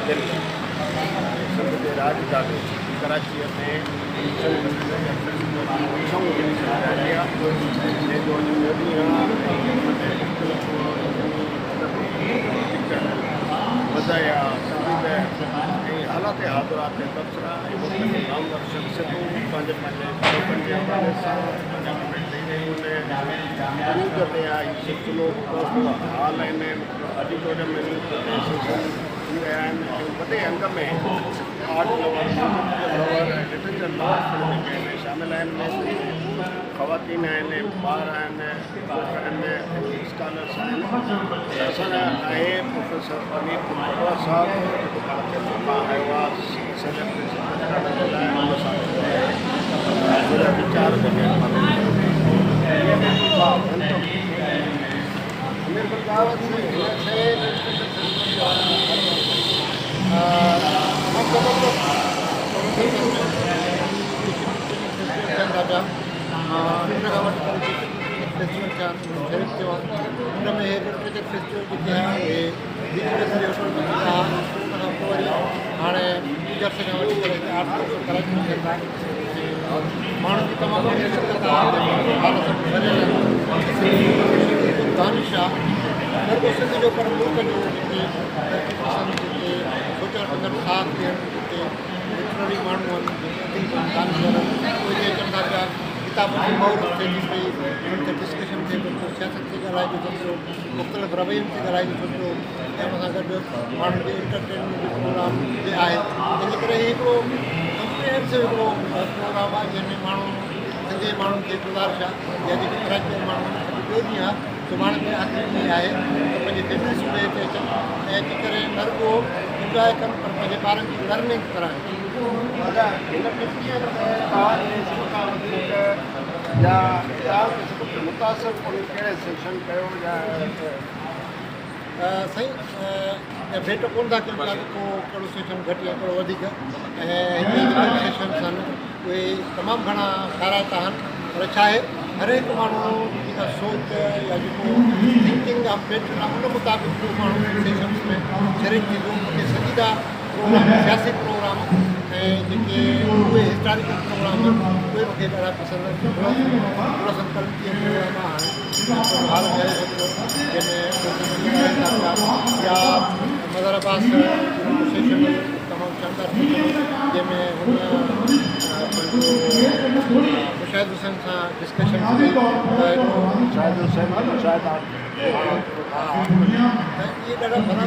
दिल्ली सिंध जे राजधानी कराचीअ में जंहिंजो वधाया संगीत ऐं हालात हादरात ते तबसरा ऐं मुख़्तलिफ़ नामवर शख़्सियतूं पंहिंजे पंहिंजे जे हवाले सां पंहिंजा कमेंट ॾेई रहियूं आहिनि। न्यूज़ ते आहे सिलसिलो हाल आहिनि ऑडिटोरियम में न्यूज़ थी रहिया आहिनि ऐं वॾे अंग में art lover literature lover film में शामिल आहिनि। ख़वातीन आहिनि, ॿार आहिनि, स्कॉलर्स आहिनि। असांजा आहे प्रोफेसर अनीत पटवा साहब जेको पाण खे मां आयो आहे वीचार उनमें लिटरेचर फेस्टिवल जेके आहे उहे हाणे टीचर्स खां वठी करे आर्ट कराची थियनि था माण्हुनि जी तमामु दानिश आहे सिंध जो पर मुल्क जो जेके सोचणु कंदड़ साथ थियनि जेके लिटररी माण्हू आहिनि दानिशवर उहे चवनि था पिया किताबनि जी मौज थिए थी पई उन्हनि ते डिस्कशन थिए थो सियासत ते ॻाल्हाइजो थो पियो मुख़्तलिफ़ रवैयनि ते ॻाल्हाइजो थो पियो ऐं उन सां गॾु माण्हुनि जे एंटरटेनमेंट जो प्रोग्राम बि आहे तंहिंजे करे हिकिड़ो कॉम्प्रिहेंसिव हिकिड़ो प्रोग्राम आहे जंहिंमें माण्हू सिंधी माण्हुनि खे गुज़ारिश आहे या जेके कराची माण्हू ॿियो ॾींहुं आहे सुभाणे बि आख़िरी ॾींहुं आहे त पंहिंजे फैमिलीस में हिते अचनि ऐं अची करे न रुॻो इंजॉय कनि पर पंहिंजे ॿारनि जी लर्निंग कराइनि। मुतासिर कहिड़े सेशन कयो साईं भेट कोन था कयूं को कहिड़ो सेशन घटि या कहिड़ो वधीक ऐं हिते सेशन्स आहिनि उहे तमामु घणा खाराइता आहिनि पर छा आहे हर हिकु माण्हू जेका सोच या जेको थिंकिंग आहे पैटर्न आहे उन मुताबिक़ उहो माण्हू सेशन्स में शरीक थींदो उनखे सजीदा प्रोग्राम सियासी प्रोग्राम ऐं जेके उहे हिस्टोरिकल प्रोग्राम आहिनि उहे मूंखे ॾाढा पसंदि आहिनि। रोशन कल्पीय प्रोग्राम आहे हाल में जंहिंमें या मदर अब्बास सेशन तमामु शानदार जंहिंमें हुन मुशाहिद हुसैन सां डिस्कशन कई इहे ॾाढा भला